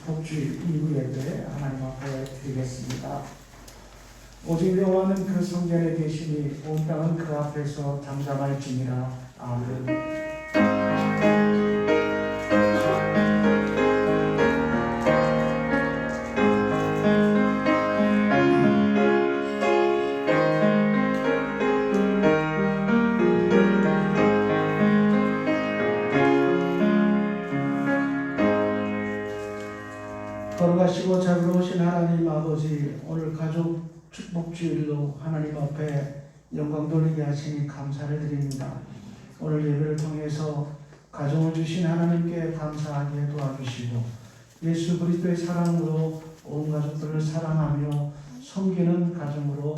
축복주일 2부 예배 하나님 앞에 드리겠습니다. 오직 여호와는 그 성전에 계시니 온 땅은 그 앞에서 잠잠할지니라. 아멘. 거룩하시고 자비로우신 하나님 아버지, 오늘 가족 축복주일로 하나님 앞에 영광 돌리게 하시니 감사를 드립니다. 오늘 예배를 통해서 가정을 주신 하나님께 감사하게 도와주시고 예수 그리스도의 사랑으로 온 가족들을 사랑하며 섬기는 가정으로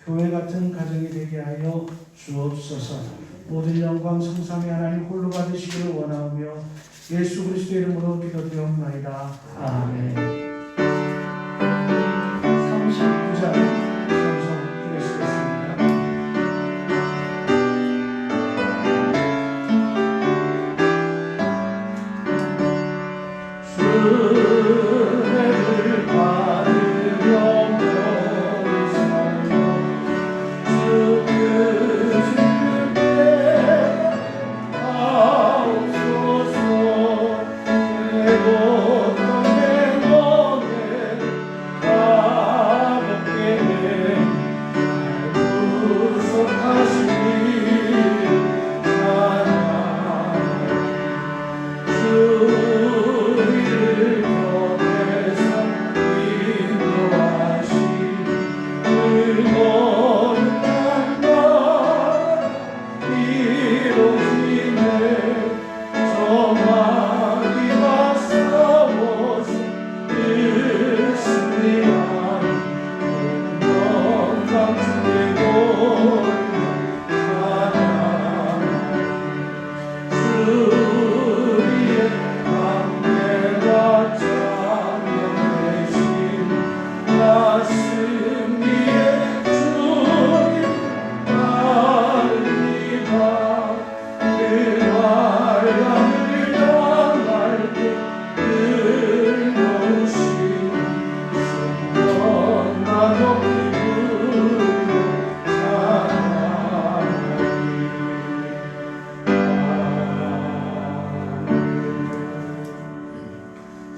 교회 같은 가정이 되게 하여 주옵소서. 모든 영광 성삼위 하나님 홀로 받으시기를 원하며 예수 그리스도의 이름으로 기도드리옵나이다. 아멘. 39장 찬송 드리겠습니다. 은혜를 받으려 머리 살려 주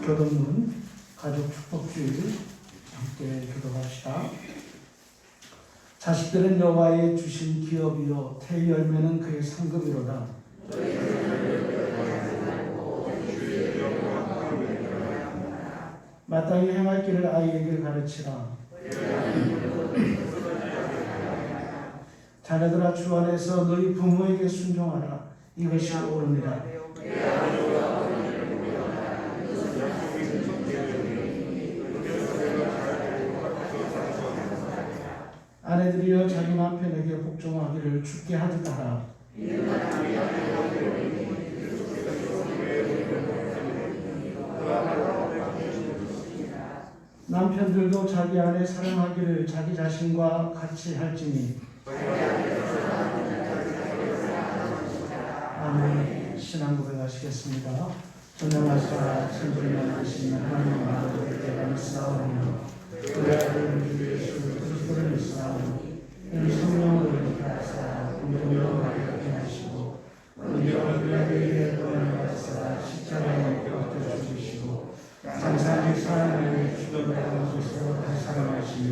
교동문 가족 축복주일 함께 기도합시다. 자식들은 여호와의 주신 기업이요 태의 열매는 그의 상급이로다. 마땅히 행할 길을 아이에게 가르치라. 자녀들아 주 안에서 너희 부모에게 순종하라. 이것이 옳으니라. 아내들이여 자기 남편에게 복종하기를 주께 하듯 하라. 남편들도 자기 아내 사랑하기를 자기 자신과 같이 할지니. 아멘. 신앙 고백하시겠습니다. 전능하시라 천지를 만드신 하나님 아버지께 감사하오며 그 아들 주 예수 그리스도를 믿사오니 이 성령으로 인하사 공동으로 가게 하시고 은혜와 그에게 도움을 받으사 십자가에 못 박혀 죽으시고 장사의 사랑을 주도하는 곳으로 다시 살아나시며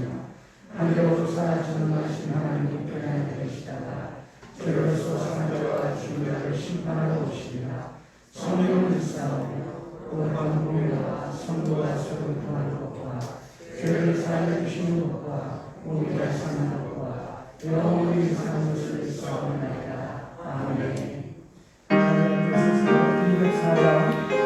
하늘로서 전능하신 하나님 우편에 계시다가 죄로서 사람들과 죽은 심판하러 오시리라. 성령을 믿사오며 오랫동안 공의와 성도와 소금통하는 것과 죄를 사하여 주시는 것과 우리가 사는 것과 영원히 사는 것을 믿사옵나이다. 아멘. 하나님께서 204장 지금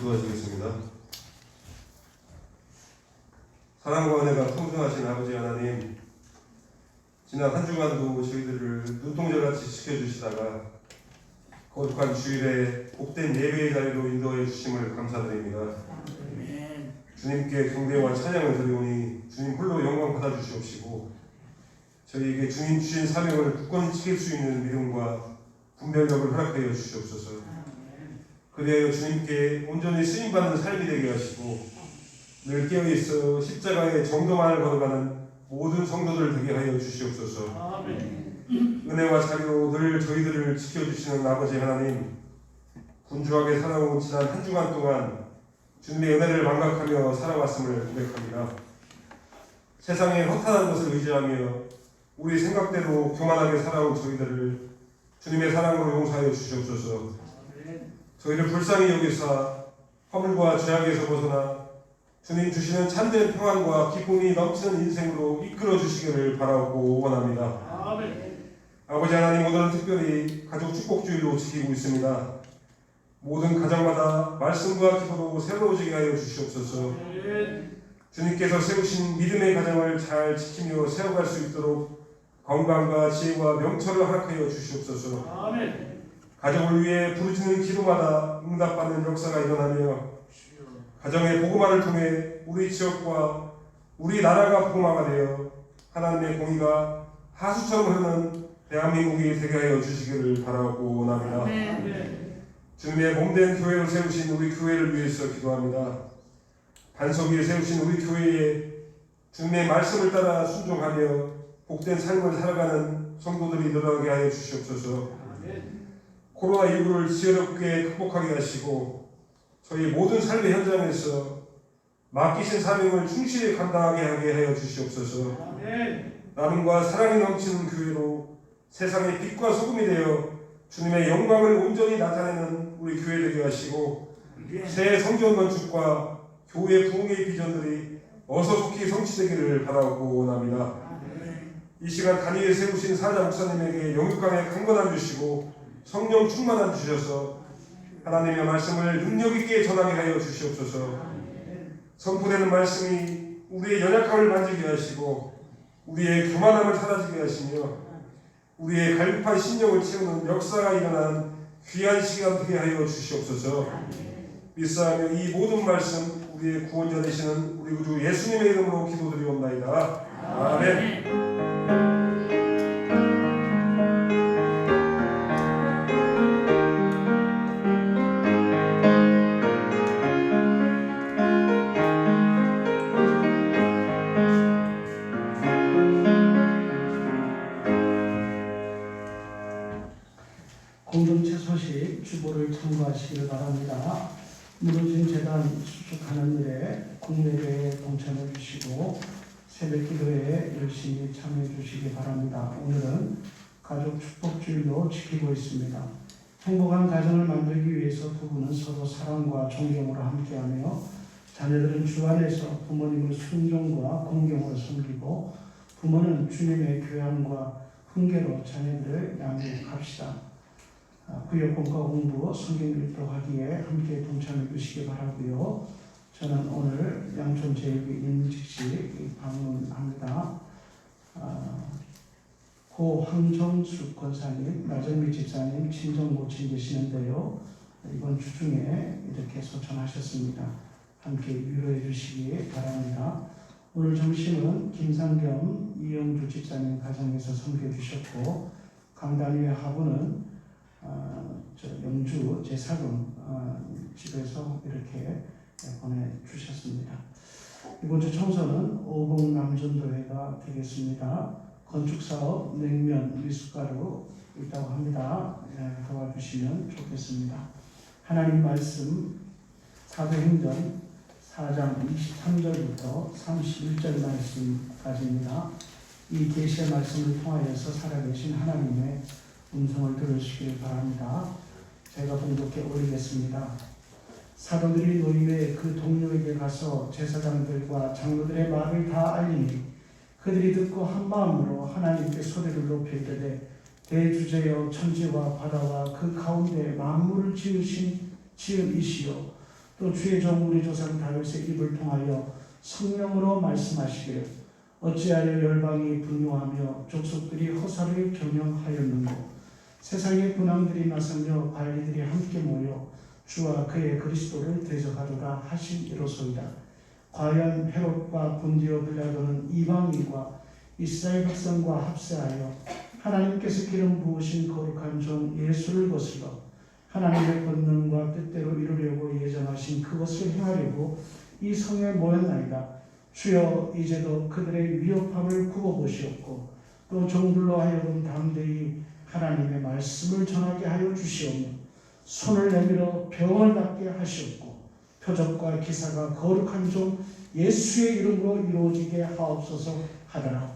기도하시겠습니다. 사랑과 은혜가 풍성하신 아버지 하나님, 지난 한 주간도 저희들을 눈동자같이 지켜주시다가 거룩한 주일에 복된 예배의 자리로 인도해 주심을 감사드립니다. 주님께 경배와 찬양을 드리오니 주님 홀로 영광 받아 주시옵시고, 저희에게 주님 주신 사명을 굳건히 지킬 수 있는 믿음과 분별력을 허락하여 주시옵소서. 그리하여 주님께 온전히 쓰임받는 삶이 되게 하시고, 늘 깨어있어 십자가의 정도만을 걸어가는 모든 성도들 되게 하여 주시옵소서. 은혜와 자비로 늘 저희들을 지켜주시는 아버지 하나님, 분주하게 살아온 지난 한 주간 동안 주님의 은혜를 망각하며 살아왔음을 고백합니다. 세상의 허탄한 것을 의지하며 우리 생각대로 교만하게 살아온 저희들을 주님의 사랑으로 용서하여 주시옵소서. 저희를 불쌍히 여기사 허물과 죄악에서 벗어나 주님 주시는 참된 평안과 기쁨이 넘치는 인생으로 이끌어 주시기를 바라고 원합니다. 아버지 하나님, 오늘은 특별히 가족 축복주일로 지키고 있습니다. 모든 가정마다 말씀과 기도로 새로워지게 하여 주시옵소서. 주님께서 세우신 믿음의 가정을 잘 지키며 세워갈 수 있도록 건강과 지혜와 명철을 허락하여 주시옵소서. 가정을 위해 부르짖는 기도마다 응답받는 역사가 일어나며 가정의 복음화를 통해 우리 지역과 우리 나라가 복음화가 되어 하나님의 공의가 하수처럼 흐르는 대한민국이 되게 하여 주시기를 바라고 원합니다. 주님의 몸된 교회를 세우신 우리 교회를 위해서 기도합니다. 반석 위에 세우신 우리 교회에 주님의 말씀을 따라 순종하며 복된 삶을 살아가는 성도들이 늘어나게 하여 주시옵소서. 코로나19를 지혜롭게 극복하게 하시고 저희 모든 삶의 현장에서 맡기신 사명을 충실히 감당하게 하게 하여 주시옵소서. 나눔과 사랑이 넘치는 교회로 세상의 빛과 소금이 되어 주님의 영광을 온전히 나타내는 우리 교회 되게 하시고, 새 성전 건축과 교회 부흥의 비전들이 어서 속히 성취되기를 바라고 원합니다. 이 시간 단위에 세우신 사자 목사님에게 영육간의 강건함 주시고 성령 충만함 주셔서 하나님의 말씀을 능력 있게 전하게 하여 주시옵소서. 선포되는 말씀이 우리의 연약함을 만지게 하시고 우리의 교만함을 사라지게 하시며 우리의 갈급한 심령을 채우는 역사가 일어나는 귀한 시간 되게 하여 주시옵소서. 믿사하며 이 모든 말씀 우리의 구원자 되시는 우리 구주 예수님의 이름으로 기도드리옵나이다. 아멘. 공동체 소식 주보를 참고하시기를 바랍니다. 무너진 재단 수축하는 일에 국내외에 동참해 주시고 새벽 기도에 열심히 참여해 주시기 바랍니다. 오늘은 가족 축복주일로 지키고 있습니다. 행복한 가정을 만들기 위해서 부부는 서로 사랑과 존경으로 함께하며 자녀들은 주 안에서 부모님을 순종과 공경으로 섬기고 부모는 주님의 교양과 훈계로 자녀들을 양육합시다. 구역공과 공부, 성경 일독하기에 함께 동참해 주시기 바라고요. 저는 오늘 양촌 제일교 임직식 방문합니다. 고 황정숙 권사님, 나정미 집사님 친정 모친 되시는데요. 이번 주 중에 이렇게 소천하셨습니다. 함께 위로해 주시기 바랍니다. 오늘 점심은 김상겸, 이영주 집사님 가정에서 섬겨주셨고 강단위의 하부는 영주 제4금 집에서 이렇게 보내주셨습니다. 이번 주 청소는 오봉남전도회가 되겠습니다. 건축사업, 냉면, 미숫가루 있다고 합니다. 도와주시면 좋겠습니다. 하나님 말씀 사도행전 4장 23절부터 31절 말씀까지입니다. 이 계시의 말씀을 통하여서 살아계신 하나님의 음성을 들으시길 바랍니다. 제가 봉독해 올리겠습니다. 사도들이 노임에 그 동료에게 가서 제사장들과 장로들의 말을 다 알리니 그들이 듣고 한 마음으로 하나님께 소리를 높여 이르되 대주제여 천지와 바다와 그 가운데 만물을 지은 이시여 또 주의 종 우리 조상 다윗의 입을 통하여 성령으로 말씀하시기를 어찌하여 열방이 분노하며 족속들이 허사를 경영하였는고 세상의 군왕들이 나서며 관리들이 함께 모여 주와 그의 그리스도를 대적하도다 하시기로소이다. 과연 헤롯과 본디오 빌라도는 이방인과 이스라엘 백성과 합세하여 하나님께서 기름 부으신 거룩한 종 예수를 거슬러 하나님의 권능과 뜻대로 이루려고 예정하신 그것을 행하려고 이 성에 모였나이다. 주여 이제도 그들의 위협함을 굽어보시옵고 또 종들로 하여금 담대히 하나님의 말씀을 전하게 하여 주시오며 손을 내밀어 병을 낫게 하시옵고 표적과 기사가 거룩한 종 예수의 이름으로 이루어지게 하옵소서 하더라.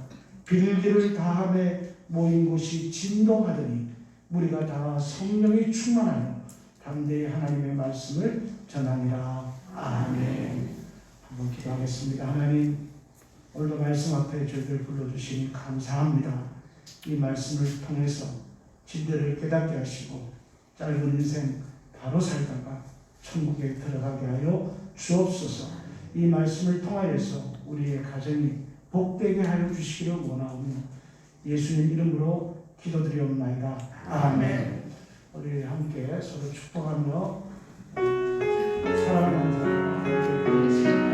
빌기를 다함에 모인 곳이 진동하더니 무리가 다 성령이 충만하여 담대히 하나님의 말씀을 전하니라. 아멘. 한번 기도하겠습니다. 하나님, 오늘도 말씀 앞에 저희들 불러주시니 감사합니다. 이 말씀을 통해서 진리를 깨닫게 하시고 짧은 인생 바로 살다가 천국에 들어가게 하여 주옵소서. 이 말씀을 통하여서 우리의 가정이 복되게 하여 주시기를 원하오며 예수님 이름으로 기도드리옵나이다. 아멘. 우리 함께 서로 축복하며 사랑하는 사람과 함께 부르겠습니다.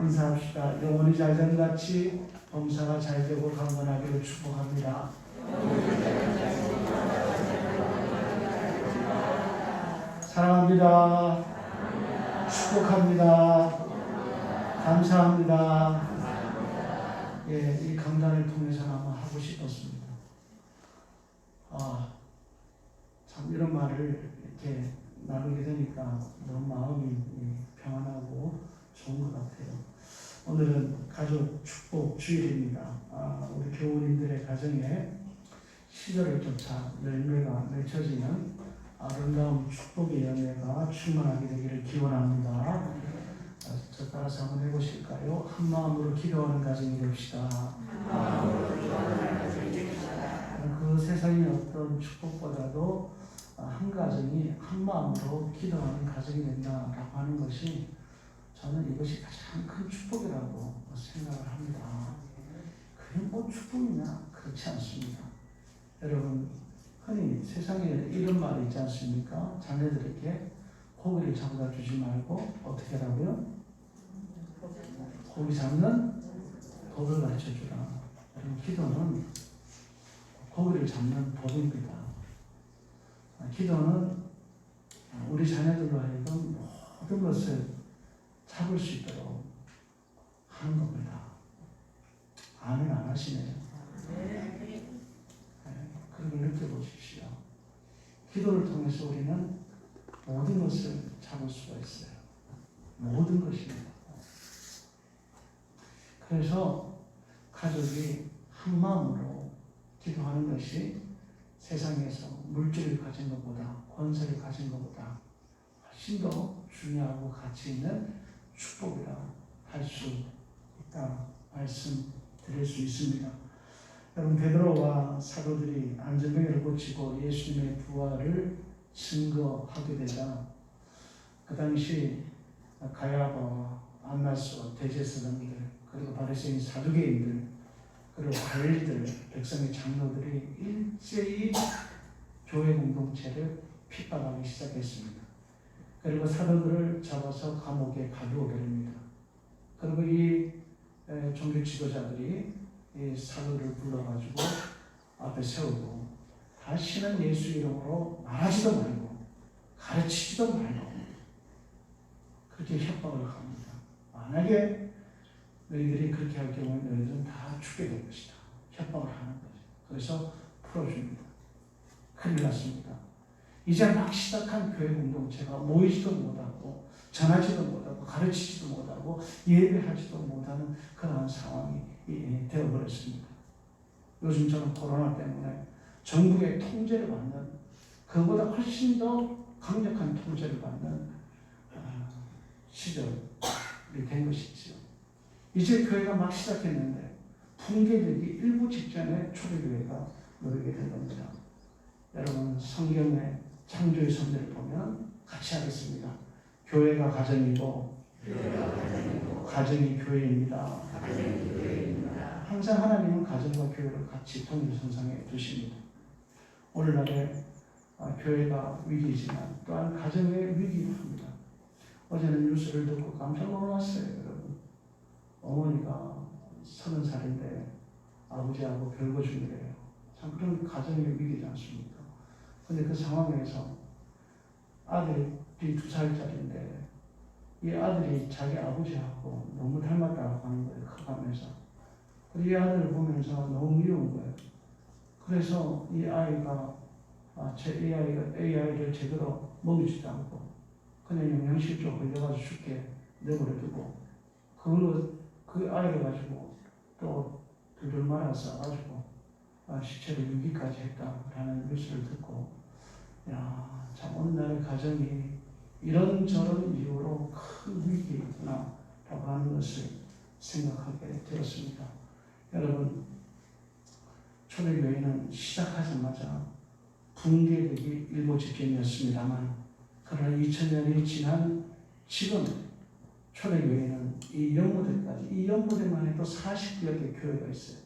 인사합시다. 영혼이 잘된 같이 범사가 잘되고 강건하기를 축복합니다. 사랑합니다. 축복합니다. 감사합니다. 예, 이 강단을 통해서 아마 하고 싶었습니다. 참 이런 말을 이렇게 나누게 되니까 너무 마음이 평안하고 좋은 것 같아요. 오늘은 가족 축복 주일입니다. 우리 교우님들의 가정에 시절을 쫓아 열매가 맺혀지는 아름다운 축복의 열매가 충만하게 되기를 기원합니다. 저 따라서 한번 해보실까요? 한 마음으로 기도하는 가정이 됩시다. 그 세상의 어떤 축복보다도 한 가정이 한 마음으로 기도하는 가정이 된다라고 하는 것이 저는 이것이 가장 큰 축복이라고 생각을 합니다. 그게 뭐 축복이냐? 그렇지 않습니다. 여러분, 흔히 세상에 이런 말이 있지 않습니까? 자녀들에게 고기를 잡아다 주지 말고 어떻게 하라고요? 고기 잡는 법을 가르쳐주라. 여러분, 기도는 고기를 잡는 법입니다. 기도는 우리 자녀들로 하여금 모든 것을 잡을 수 있도록 하는 겁니다. 아멘 안 하시네요. 그렇게 느껴보십시오. 기도를 통해서 우리는 모든 것을 잡을 수가 있어요. 모든 것입니다. 그래서 가족이 한 마음으로 기도하는 것이 세상에서 물질을 가진 것보다 권세를 가진 것보다 훨씬 더 중요하고 가치 있는 축복이라 할 수 있다 말씀드릴 수 있습니다. 여러분, 베드로와 사도들이 안전병을 고치고 예수님의 부활을 증거하게 되자 그 당시 가야바와 안나스와 대제사장들 그리고 바리새인 사두개인들 그리고 관리들 백성의 장로들이 일제히 교회 공동체를 핍박하기 시작했습니다. 그리고 사도들을 잡아서 감옥에 가두게 됩니다. 그리고 이 종교 지도자들이 이 사도를 불러가지고 앞에 세우고 다시는 예수 이름으로 말하지도 말고 가르치지도 말고 그렇게 협박을 합니다. 만약에 너희들이 그렇게 할 경우에 너희들은 다 죽게 될 것이다. 협박을 하는 거죠. 그래서 풀어줍니다. 큰일 났습니다. 이제 막 시작한 교회 공동체가 모이지도 못하고 전하지도 못하고 가르치지도 못하고 예배하지도 못하는 그러한 상황이 되어버렸습니다. 요즘 저는 코로나 때문에 전국의 통제를 받는 그보다 훨씬 더 강력한 통제를 받는 시절이 된 것이지요. 이제 교회가 막 시작했는데 붕괴되기 일부 직전에 초대교회가 모이게 된 겁니다. 여러분 성경의 창조의 선배를 보면 같이 하겠습니다. 교회가 가정이고 가정이 교회입니다. 항상 하나님은 가정과 교회를 같이 통일선상에 두십니다. 오늘날에 교회가 위기지만 또한 가정의 위기도 합니다. 어제는 뉴스를 듣고 깜짝 놀랐어요. 여러분 어머니가 30살인데 아버지하고 별거 중이래요. 참 그런 가정의 위기지 않습니까? 근데 그 상황에서 아들이 2살짜리인데 이 아들이 자기 아버지하고 너무 닮았다고 하는 거예요. 커가면서. 이 아들을 보면서 너무 미운 거예요. 그래서 이 아이가 이 아이를 제대로 먹이지도 않고 그냥 영양실조 걸려가지고 죽게 내버려두고 그 아이를 가지고 또 둘둘 말아서 가지고 시체를 유기까지 했다라는 뉴스를 듣고 참 오늘날의 가정이 이런저런 이유로 큰 위기구나 라고 하는 것을 생각하게 되었습니다. 여러분 초대교회는 시작하자마자 붕괴되기 일보 직전이었습니다만 그러나 2000년이 지난 지금 초대교회는 이 연무대까지 이 연무대만 해도 40여 개 교회가 있어요.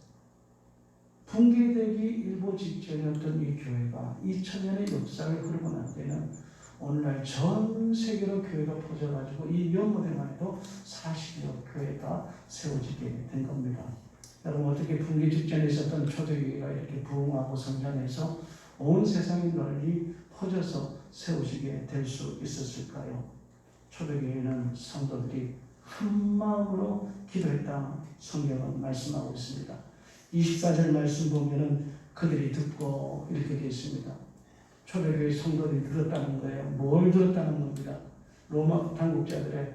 붕괴되기 일보 직전이었던 이 교회가 2000년의 역사를 흐르고 난 때는 오늘날 전 세계로 교회가 퍼져가지고 이 연무대만 해도 40여 교회가 세워지게 된 겁니다. 여러분 어떻게 붕괴 직전에 있었던 초대교회가 이렇게 부흥하고 성장해서 온 세상에 널리 퍼져서 세워지게 될 수 있었을까요? 초대교회는 성도들이 한 마음으로 기도했다 성경은 말씀하고 있습니다. 24절 말씀 보면은 그들이 듣고 이렇게 되어 있습니다. 초대교회 성도들이 들었다는 거예요. 뭘 들었다는 겁니다. 로마 당국자들의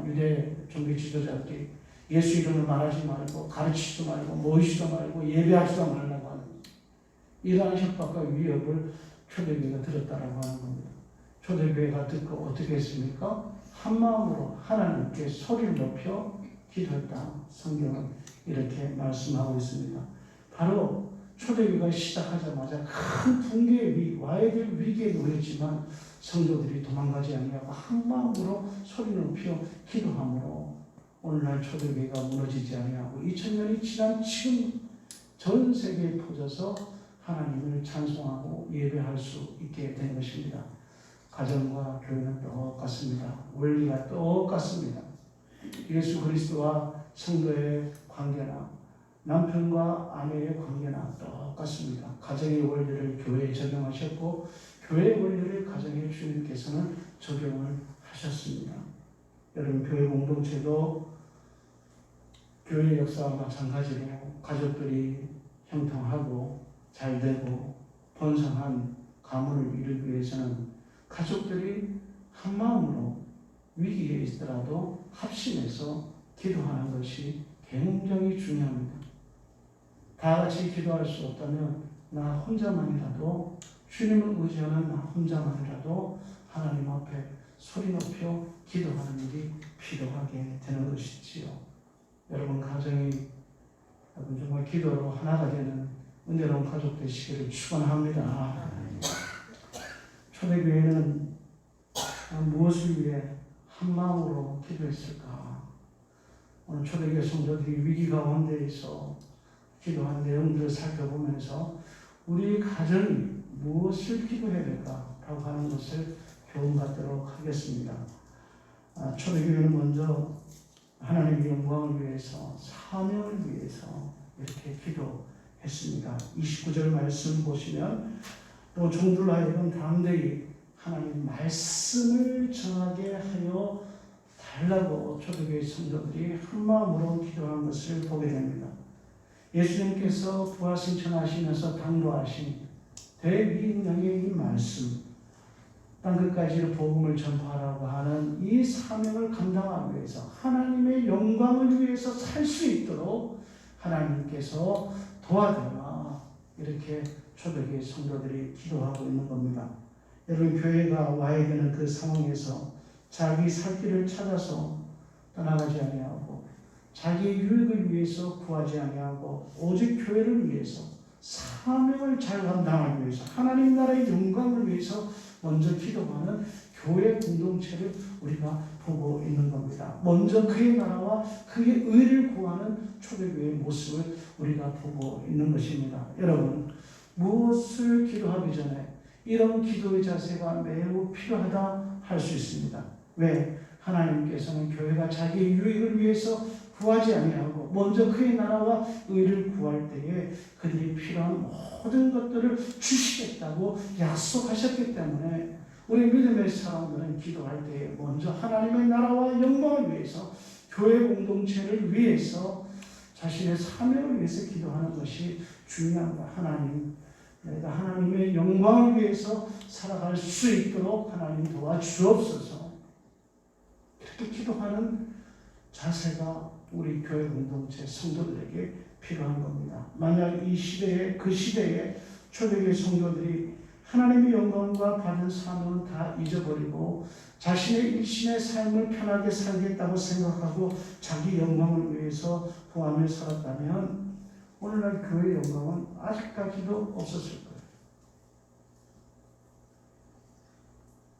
유대 종교 지도자들이 예수 이름을 말하지 말고 가르치지도 말고 모이지도 말고 예배하지도 말라고 하는 이러한 협박과 위협을 초대교회가 들었다라고 하는 겁니다. 초대교회가 듣고 어떻게 했습니까? 한 마음으로 하나님께 소리를 높여 기도했다. 성경은 이렇게 말씀하고 있습니다. 바로 초대교회가 시작하자마자 큰 붕괴의 와야 될 위기에 놓였지만 성도들이 도망가지 아니하고 한 마음으로 소리 높여 기도함으로 오늘날 초대교회가 무너지지 아니하고 2000년이 지난 지금 전 세계에 퍼져서 하나님을 찬송하고 예배할 수 있게 된 것입니다. 가정과 교회는 똑같습니다. 원리가 똑같습니다. 예수 그리스도와 성도의 관계나 남편과 아내의 관계나 똑같습니다. 가정의 원리를 교회에 적용하셨고 교회의 원리를 가정에 주님께서는 적용을 하셨습니다. 여러분 교회 공동체도 교회 역사와 마찬가지로 가족들이 형통하고 잘되고 번성한 가문을 이루기 위해서는 가족들이 한 마음으로 위기에 있더라도 합심해서 기도하는 것이 굉장히 중요합니다. 다 같이 기도할 수 없다면 나 혼자만이라도 주님을 의지하는 나 혼자만이라도 하나님 앞에 소리 높여 기도하는 일이 필요하게 되는 것이지요. 여러분 가정이 정말 기도로 하나가 되는 은혜로운 가족 되시기를 축원합니다. 초대교회는 무엇을 위해 한 마음으로 기도했을까? 오늘 초대교회 성도들이 위기 가운데에서 기도한 내용들을 살펴보면서 우리 가정이 무엇을 기도해야 될까라고 하는 것을 교훈 받도록 하겠습니다. 초대교회는 먼저 하나님의 영광을 위해서, 사명을 위해서 이렇게 기도했습니다. 29절 말씀 보시면 또 종들로 하여금 담대히 하나님 말씀을 전하게 하여 달라고 초대교회 성도들이 한마음으로 기도한 것을 보게 됩니다. 예수님께서 부활승천하시면서 당부하신 대위명의 이 말씀, 땅끝까지 복음을 전파하라고 하는 이 사명을 감당하기 위해서, 하나님의 영광을 위해서 살 수 있도록 하나님께서 도와달라, 이렇게 초대교회 성도들이 기도하고 있는 겁니다. 여러분, 교회가 와야 되는 그 상황에서 자기 살 길을 찾아서 떠나가지 아니하고, 자기의 유익을 위해서 구하지 아니하고, 오직 교회를 위해서, 사명을 잘 감당하기 위해서, 하나님 나라의 영광을 위해서 먼저 기도하는 교회 공동체를 우리가 보고 있는 겁니다. 먼저 그의 나라와 그의 의를 구하는 초대교회의 모습을 우리가 보고 있는 것입니다. 여러분, 무엇을 기도하기 전에 이런 기도의 자세가 매우 필요하다 할 수 있습니다. 왜? 하나님께서는 교회가 자기의 유익을 위해서 구하지 아니하고 먼저 그의 나라와 의를 구할 때에 그들이 필요한 모든 것들을 주시겠다고 약속하셨기 때문에 우리 믿음의 사람들은 기도할 때에 먼저 하나님의 나라와 영광을 위해서, 교회 공동체를 위해서, 자신의 사명을 위해서 기도하는 것이 중요합니다. 하나님, 내가 하나님의 영광을 위해서 살아갈 수 있도록 하나님 도와주옵소서. 이렇게 기도하는 자세가 우리 교회 공동체 성도들에게 필요한 겁니다. 만약 이 시대에, 그 시대에 초대교회 성도들이 하나님의 영광과 받은 사명은 다 잊어버리고 자신의 일신의 삶을 편하게 살겠다고 생각하고 자기 영광을 위해서 구하며 살았다면 오늘날 교회의 영광은 아직까지도 없었을 거예요.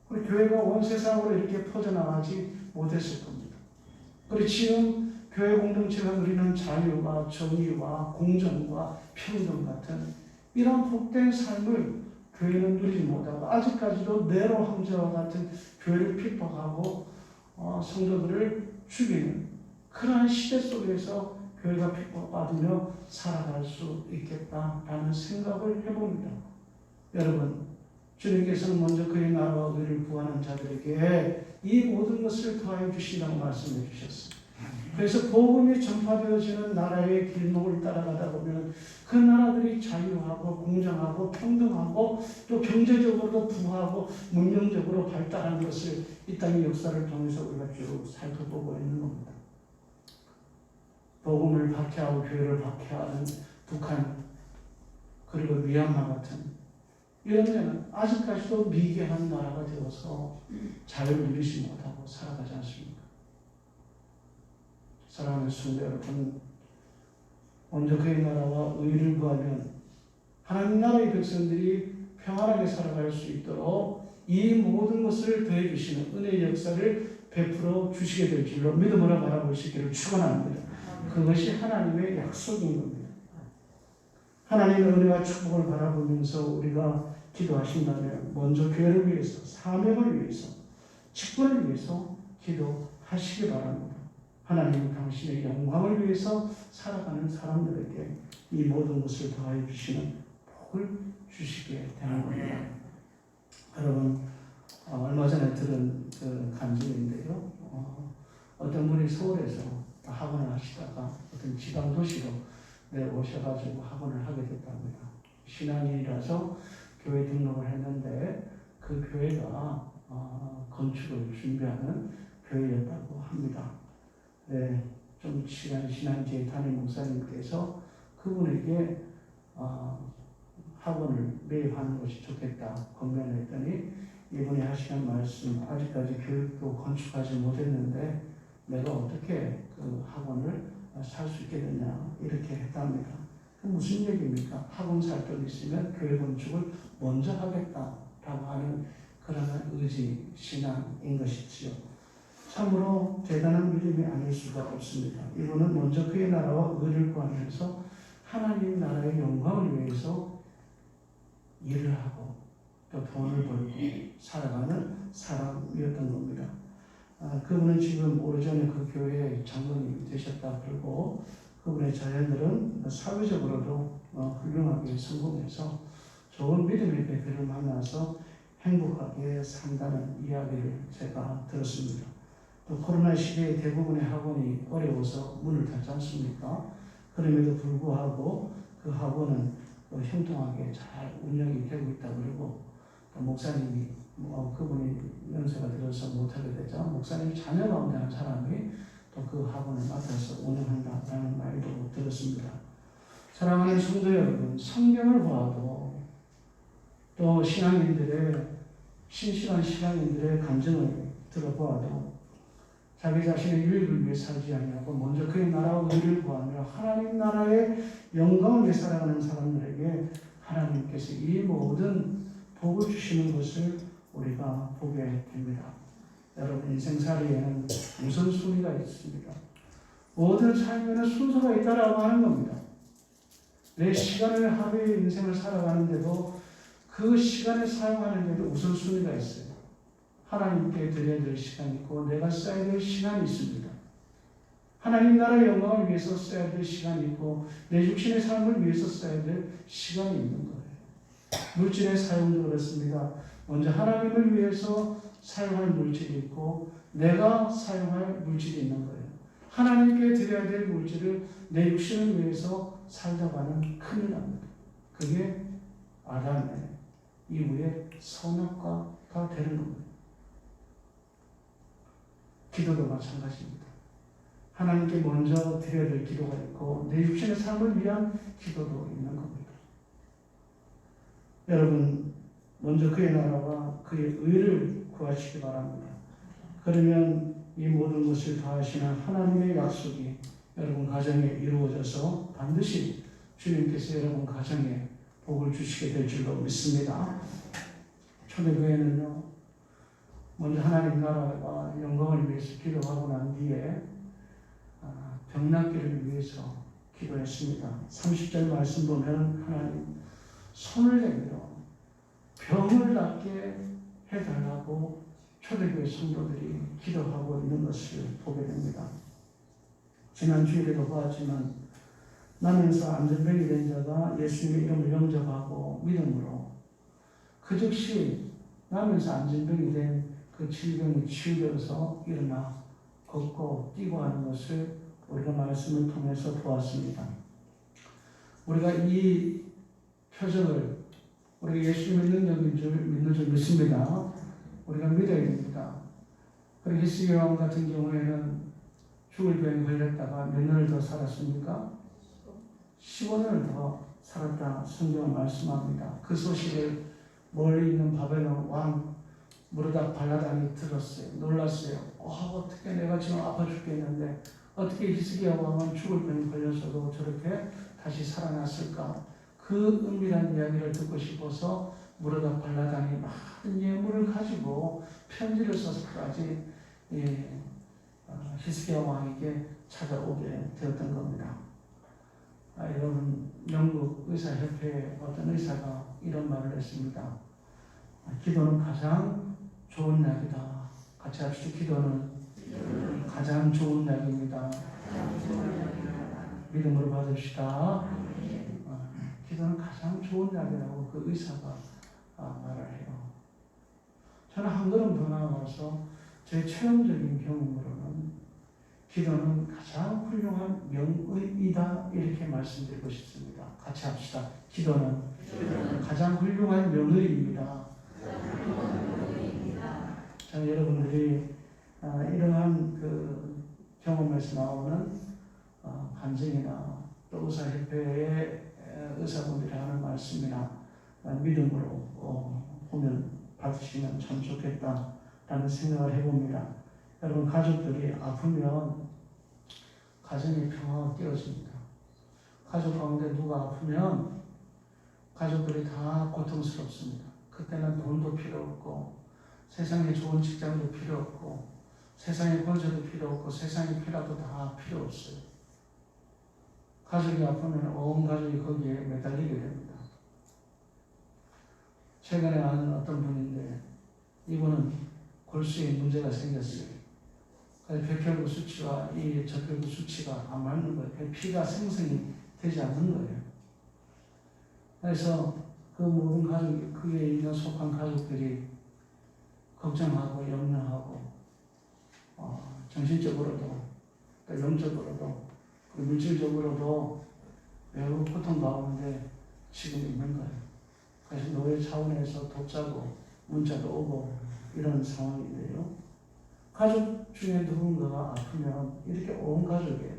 우리 교회가 온 세상으로 이렇게 퍼져나가지 못했을 겁니다. 그리고 지금 교회 공동체가 누리는 자유와 정의와 공정과 평등 같은 이런 복된 삶을 교회는 누리지 못하고 아직까지도 네로 황제와 같은 교회를 핍박하고 성도들을 죽이는 그러한 시대 속에서 교회가 핍박받으며 살아갈 수 있겠다라는 생각을 해봅니다. 여러분, 주님께서는 먼저 그의 나라와 의를 구하는 자들에게 이 모든 것을 더하여 주신다고 말씀해 주셨습니다. 그래서 복음이 전파되어지는 나라의 길목을 따라가다 보면 그 나라들이 자유하고 공정하고 평등하고 또 경제적으로도 부하고 문명적으로 발달하는 것을 이 땅의 역사를 통해서 우리가 쭉 살펴보고 있는 겁니다. 복음을 박해하고 교회를 박해하는 북한 그리고 미얀마 같은 이런 데는 아직까지도 미개한 나라가 되어서 자유를 누리지 못하고 살아가지 않습니까? 사랑하는 성도 여러분, 먼저 그의 나라와 의를 구하면 하나님 나라의 백성들이 평안하게 살아갈 수 있도록 이 모든 것을 더해 주시는 은혜의 역사를 베풀어 주시게 될 줄로 믿음으로 바라볼 수 있기를 축원합니다. 그것이 하나님의 약속인 겁니다. 하나님의 은혜와 축복을 바라보면서 우리가 기도하신다면 먼저 교회를 위해서, 사명을 위해서, 직분을 위해서 기도하시기 바랍니다. 하나님은 당신의 영광을 위해서 살아가는 사람들에게 이 모든 것을 더하여 주시는 복을 주시게 되는 겁니다. 여러분, 얼마 전에 들은 그 간증인데요. 어떤 분이 서울에서 학원을 하시다가 어떤 지방 도시로 내려오셔가지고 학원을 하게 됐답니다. 신앙인이라서 교회 등록을 했는데 그 교회가 건축을 준비하는 교회였다고 합니다. 네, 좀 신앙지에 담임 목사님께서 그분에게 학원을 매입하는 것이 좋겠다 권면을 했더니 이분이 하시는 말씀, 아직까지 교육도 건축하지 못했는데 내가 어떻게 그 학원을 살 수 있게 되냐 이렇게 했답니다. 무슨 얘기입니까? 학원 살 돈 있으면 교회 건축을 먼저 하겠다라고 하는 그런 의지, 신앙인 것이지요. 참으로 대단한 믿음이 아닐 수가 없습니다. 이분은 먼저 그의 나라와 의를 구하면서 하나님 나라의 영광을 위해서 일을 하고 또 돈을 벌고 살아가는 사람이었던 겁니다. 그분은 지금 오래전에 그 교회의 장로님이 되셨다 그러고 그분의 자녀들은 사회적으로도 훌륭하게 성공해서 좋은 믿음의 배필을 만나서 행복하게 산다는 이야기를 제가 들었습니다. 또 코로나 시대에 대부분의 학원이 어려워서 문을 닫지 않습니까? 그럼에도 불구하고 그 학원은 형통하게 잘 운영이 되고 있다 그러고 또 목사님이 그분이 연세가 들어서 못하게 되자 목사님 자녀 가운데 한 사람이 또 그 학원을 맡아서 운영한다라는 말도 들었습니다. 사랑하는 성도 여러분, 성경을 봐도 또 신앙인들의 신실한 신앙인들의 감정을 들어보아도 자기 자신의 유익을 위해 살지 아니하고 먼저 그의 나라와 의를 구하며 하나님 나라의 영광을 위해 살아가는 사람들에게 하나님께서 이 모든 복을 주시는 것을 우리가 보게 됩니다. 여러분 인생살이에는 우선순위가 있습니다. 모든 삶에는 순서가 있다라고 하는 겁니다. 내 시간을 하루의 인생을 살아가는데도 그 시간을 사용하는데도 우선순위가 있어요. 하나님께 드려야 될 시간이 있고 내가 써야 될 시간이 있습니다. 하나님 나라의 영광을 위해서 써야 될 시간이 있고 내 육신의 삶을 위해서 써야 될 시간이 있는 거예요. 물질의 사용도 그렇습니다. 먼저 하나님을 위해서 사용할 물질이 있고 내가 사용할 물질이 있는 거예요. 하나님께 드려야 될 물질을 내 육신을 위해서 살다가는 큰일 납니다. 그게 아담의 이후에 선악과가 되는 겁니다. 기도도 마찬가지입니다. 하나님께 먼저 드려야 될 기도가 있고 내 육신의 삶을 위한 기도도 있는 겁니다. 여러분 먼저 그의 나라와 그의 의를 구하시기 바랍니다. 그러면 이 모든 것을 다하시는 하나님의 약속이 여러분 가정에 이루어져서 반드시 주님께서 여러분 가정에 복을 주시게 될 줄로 믿습니다. 초대교회는요 먼저 하나님 나라와 영광을 위해서 기도하고 난 뒤에 병낫기를 위해서 기도했습니다. 30절 말씀 보면 하나님 손을 내밀어 병을 낫게 해달라고 초대교회 성도들이 기도하고 있는 것을 보게 됩니다. 지난 주일에도 보았지만 나면서 안전병이 된 자가 예수님의 이름을 영접하고 믿음으로 그 즉시 나면서 안전병이 된 그 질병이 치유되어서 일어나 걷고 뛰고 하는 것을 우리가 말씀을 통해서 보았습니다. 우리가 이 표적을 우리가 예수님의 능력인 줄 믿는 줄 믿습니다. 우리가 믿어야 됩니다. 그리고 히스기야 왕 같은 경우에는 죽을 병에 걸렸다가 몇 년을 더 살았습니까? 15년을 더 살았다 성경은 말씀합니다. 그 소식을 멀리 있는 바벨론 왕 무르닥 발라단이 들었어요. 놀랐어요. 어떻게 내가 지금 아파 죽겠는데 어떻게 히스기야 왕은 죽을 병에 걸려서도 저렇게 다시 살아났을까? 그 은밀한 이야기를 듣고 싶어서 무르닥 발라단이 많은 예물을 가지고 편지를 써서까지 히스기야 왕에게 찾아오게 되었던 겁니다. 여러분 영국 의사협회의 어떤 의사가 이런 말을 했습니다. 기도는 가장 좋은 약이다. 같이 합시다. 기도는 가장 좋은 약입니다. 믿음으로 받읍시다. 기도는 가장 좋은 약이라고 그 의사가 말을 해요. 저는 한 걸음 더 나아가서 제 체험적인 경험으로는 기도는 가장 훌륭한 명의이다 이렇게 말씀드리고 싶습니다. 같이 합시다. 기도는 가장 훌륭한 명의입니다. 자, 여러분들이 이러한 그 경험에서 나오는 간증이나 또 의사협회의 의사분들이 하는 말씀이나 믿음으로 보면 받으시면 참 좋겠다라는 생각을 해봅니다. 여러분 가족들이 아프면 가정의 평화가 깨어집니다. 가족 가운데 누가 아프면 가족들이 다 고통스럽습니다. 그때는 돈도 필요 없고 세상에 좋은 직장도 필요 없고 세상에 권세도 필요 없고 세상에 필요도 다 필요 없어요. 가족이 아프면 온 가족이 거기에 매달리게 됩니다. 최근에 아는 어떤 분인데 이분은 골수에 문제가 생겼어요. 그래서 백혈구 수치와 이 적혈구 수치가 안 맞는 거예요. 피가 생성이 되지 않는 거예요. 그래서 그 모든 가족, 그에 있는 속한 가족들이 걱정하고 염려하고 정신적으로도 또 영적으로도 그 물질적으로도 매우 고통 가운데 지금 있는 거예요. 그래서 노예 차원에서 돕자고 문자도 오고 이런 상황인데요. 가족 중에 누군가가 아프면 이렇게 온 가족에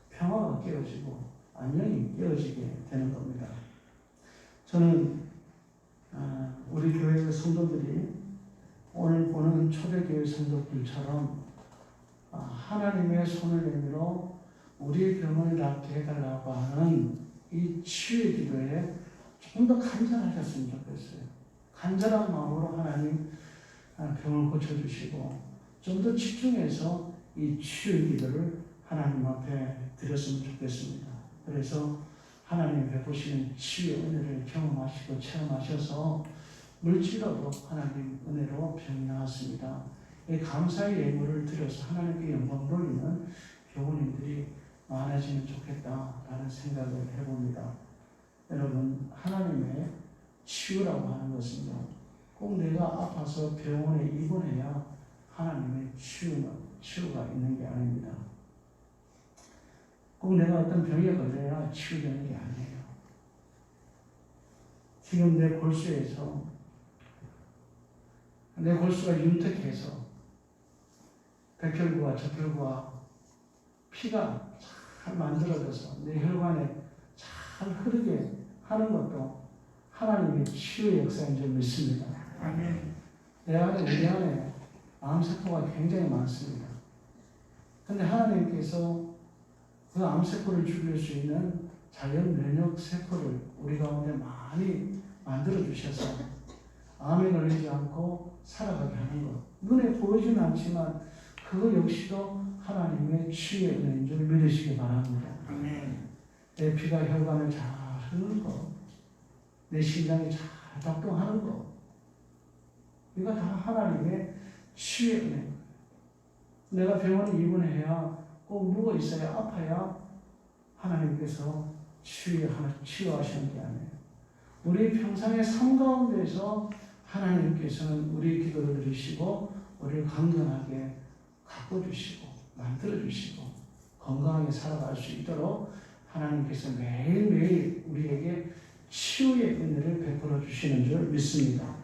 평화가 깨어지고 안녕이 깨어지게 되는 겁니다. 저는 우리 교회 성도들이 오늘 보는 초대교회 성도들처럼 하나님의 손을 내밀어 우리의 병을 낫게 해달라고 하는 이 치유의 기도에 조금 더 간절하셨으면 좋겠어요. 간절한 마음으로 하나님 병을 고쳐주시고 좀 더 집중해서 이 치유의 기도를 하나님 앞에 드렸으면 좋겠습니다. 그래서 하나님 베푸시는 치유의 은혜를 경험하시고 체험하셔서 물질로도 하나님 은혜로 병이 나았습니다. 이 감사의 예물을 드려서 하나님께 영광 돌리는 교우님들이 많아지면 좋겠다라는 생각을 해봅니다. 여러분, 하나님의 치유라고 하는 것은요, 꼭 내가 아파서 병원에 입원해야 하나님의 치유가 있는 게 아닙니다. 꼭 내가 어떤 병에 걸려야 치유되는 게 아니에요. 지금 내 골수에서 내 골수가 윤택해서 백혈구와 적혈구와 피가 잘 만들어져서 내 혈관에 잘 흐르게 하는 것도 하나님의 치유의 역사인 줄 믿습니다. 아멘. 내 안에, 우리 안에 암세포가 굉장히 많습니다. 근데 하나님께서 그 암세포를 죽일 수 있는 자연 면역 세포를 우리 가운데 많이 만들어 주셔서 암에 걸리지 않고 살아가게 하는 것. 눈에 보이지는 않지만 그거 역시도 하나님의 치유의 은혜인 줄 믿으시기 바랍니다. 아멘. 내 피가 혈관을 잘 흐르는 것, 내 심장이 잘 작동하는 것, 이거 다 하나님의 치유의 은혜입니다. 내가 병원에 입원해야 꼭 누워 있어야 아파야 하나님께서 치유하시는 게 아니에요. 우리 평상의 삶 가운데서 하나님께서는 우리 기도를 들으시고 우리를 강건하게 가꿔주시고 만들어주시고 건강하게 살아갈 수 있도록 하나님께서 매일매일 우리에게 치유의 은혜를 베풀어 주시는 줄 믿습니다.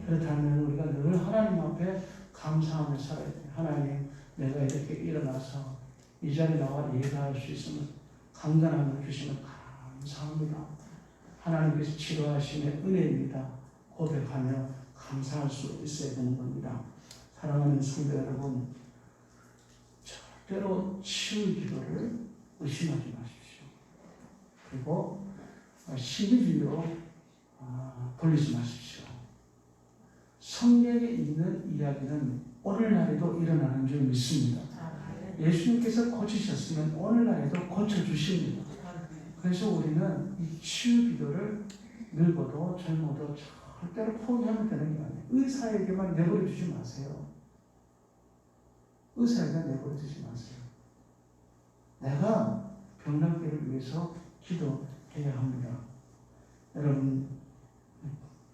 그렇다면 우리가 늘 하나님 앞에 감사하며 살아야 돼요. 하나님, 내가 이렇게 일어나서 이 자리에 나와 예배할 수 있으면 강건함을 주시면 감사합니다. 하나님께서 치료하시는 은혜입니다. 고백하며 감사할 수 있어야 되는 겁니다. 사랑하는 성도 여러분, 절대로 치유 기도를 의심하지 마십시오. 그리고 시기주의로 돌리지 마십시오. 성경에 있는 이야기는 오늘날에도 일어나는 줄 믿습니다. 예수님께서 고치셨으면 오늘날에도 고쳐주십니다. 그래서 우리는 이 치유 기도를 늙어도 젊어도 절대로 포기하면 되는 게 아니에요. 의사에게만 내버려 두지 마세요. 의사에게만 내버려 두지 마세요. 내가 병낫기를 위해서 기도해야 합니다. 여러분,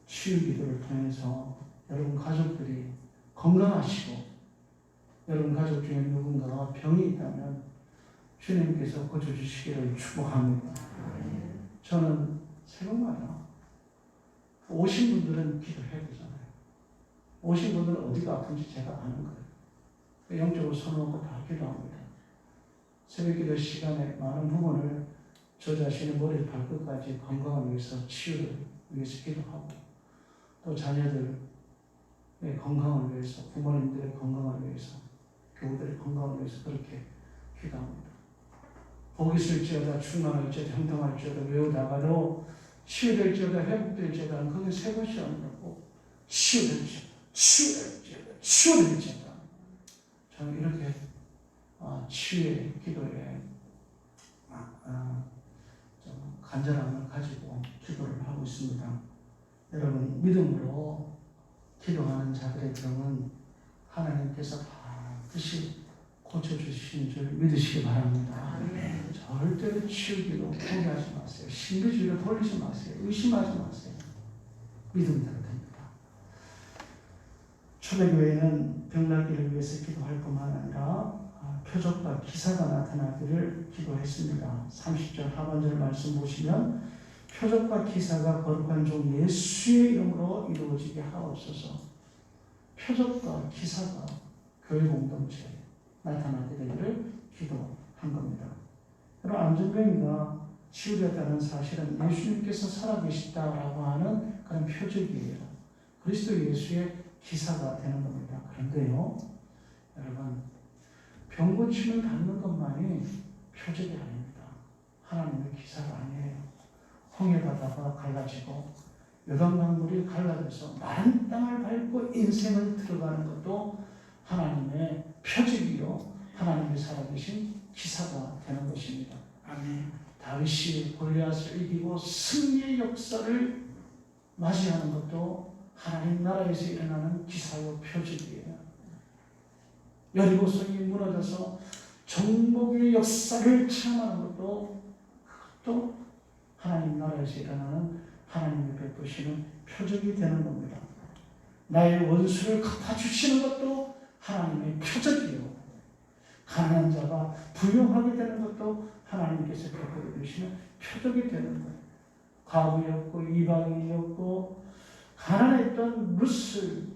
치유 기도를 통해서 여러분 가족들이 건강하시고 여러분 가족 중에 누군가가 병이 있다면 주님께서 고쳐주시기를 축복합니다. 저는 생각나요. 오신 분들은 기도해야 되잖아요. 오신 분들은 어디가 아픈지 제가 아는 거예요. 영적으로 손놓고 다 기도합니다. 새벽기도 시간에 많은 부분을 저 자신의 머리 발끝까지 건강을 위해서 치유를 위해서 기도하고 또 자녀들의 건강을 위해서 부모님들의 건강을 위해서 교우들의 건강을 위해서 그렇게 기도합니다. 복이 있을지어다 충만할지어다 형통할지어다 외우다가도 치유될지어다 회복될지어다 그게 세 것이 아니고 치유될지어다 저는 이렇게 치유의 기도에 좀 간절함을 가지고 기도를 하고 있습니다. 여러분, 믿음으로 기도하는 자들의 병은 하나님께서 반드시 고쳐주시는 줄 믿으시기 바랍니다. 절대로 치우기로 포기하지 마세요. 신비주의로 돌리지 마세요. 의심하지 마세요. 믿음대로 됩니다. 초대교회는 병나기를 위해서 기도할 뿐만 아니라 표적과 기사가 나타나기를 기도했습니다. 30절 하반절 말씀 보시면 표적과 기사가 거룩한 종 예수의 이름으로 이루어지게 하옵소서. 표적과 기사가 교회 공동체에 나타나게 되기를 기도한 겁니다. 여러분, 안전병이가 치유되었다는 사실은 예수님께서 살아계시다라고 하는 그런 표적이에요. 그리스도 예수의 기사가 되는 겁니다. 그런데요, 여러분, 병 고침을 받는 것만이 표적이 아닙니다. 하나님의 기사가 아니에요. 홍해바다가 갈라지고 요단강물이 갈라져서 마른 땅을 밟고 인생을 들어가는 것도 하나님의 표적이요, 하나님의 살아계신 기사가 되는 것입니다. 아멘. 다윗이 골리앗을 이기고 승리의 역사를 맞이하는 것도 하나님 나라에서 일어나는 기사요, 표적이에요. 여리고성이 무너져서 정복의 역사를 체험하는 것도, 그것도 하나님 나라에서 일어나는 하나님의 베푸시는 표적이 되는 겁니다. 나의 원수를 갚아주시는 것도 하나님의 표적이요, 가난한 자가 부유하게 되는 것도 하나님께서 베풀어 주시는 표적이 되는 거예요. 과부였고 이방인이었고 가난했던 룻을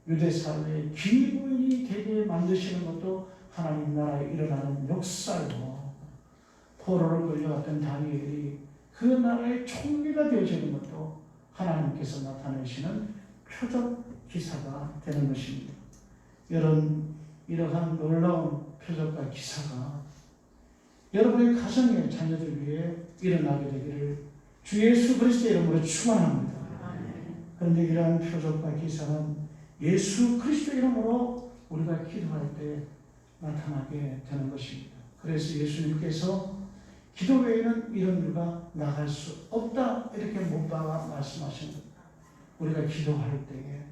유대사회의 귀부인이 되게 만드시는 것도 하나님 나라에 일어나는 역사요. 포로를 끌려갔던 다니엘이 그 나라의 총리가 되어지는 것도 하나님께서 나타내시는 표적 기사가 되는 것입니다. 이러한 놀라운 표적과 기사가 여러분의 가정의 자녀들 위해 일어나게 되기를 주 예수 그리스도의 이름으로 축원합니다. 그런데 이러한 표적과 기사는 예수 그리스도 이름으로 우리가 기도할 때 나타나게 되는 것입니다. 그래서 예수님께서 기도 외에는 이런 일과 나갈 수 없다, 이렇게 못 박아 말씀하신 겁니다. 우리가 기도할 때에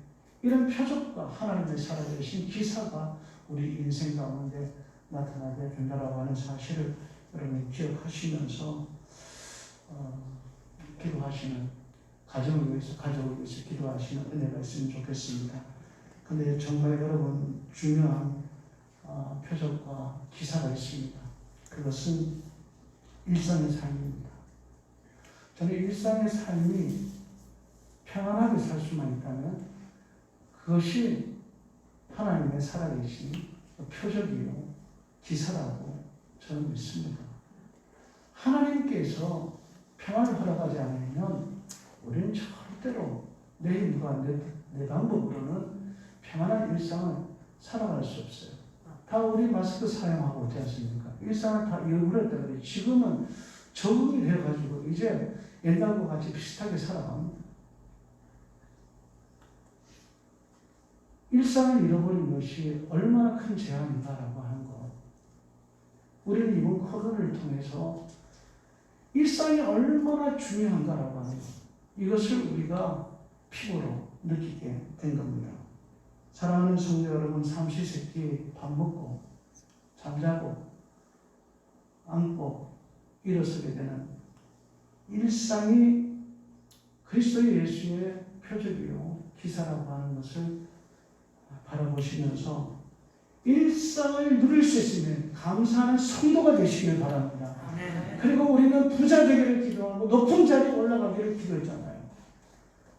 이런 표적과 하나님의 살아계신 기사가 우리 인생 가운데 나타나게 된다라고 하는 사실을 여러분이 기억하시면서 기도하시는, 가정을 위해서, 가족을 위해서 기도하시는 은혜가 있으면 좋겠습니다. 근데 정말 여러분, 중요한 표적과 기사가 있습니다. 그것은 일상의 삶입니다. 저는 일상의 삶이 평안하게 살 수만 있다면 그것이 하나님의 살아계신 표적이요, 기사라고 저는 믿습니다. 하나님께서 평안을 허락하지 않으면 우리는 절대로 내 힘과 내 방법으로는 평안한 일상을 살아갈 수 없어요. 다 우리 마스크 사용하고 있지 않습니까? 일상을 다 잃어버렸다 그래요. 지금은 적응이 되어가지고 이제 옛날과 같이 비슷하게 살아갑니다. 일상을 잃어버린 것이 얼마나 큰 재앙인가라고 하는 것. 우리는 이번 코로나를 통해서 일상이 얼마나 중요한가라고 하는 것. 이것을 우리가 피부로 느끼게 된 겁니다. 사랑하는 성도 여러분, 삼시세끼 밥 먹고 잠자고 앉고 일어서게 되는 일상이 그리스도 예수의 표적이요, 기사라고 하는 것을 바라보시면서 일상을 누릴 수 있으면 감사하는 성도가 되시길 바랍니다. 그리고 우리는 부자 되기를 기도하고 높은 자리에 올라가기를 기도했잖아요.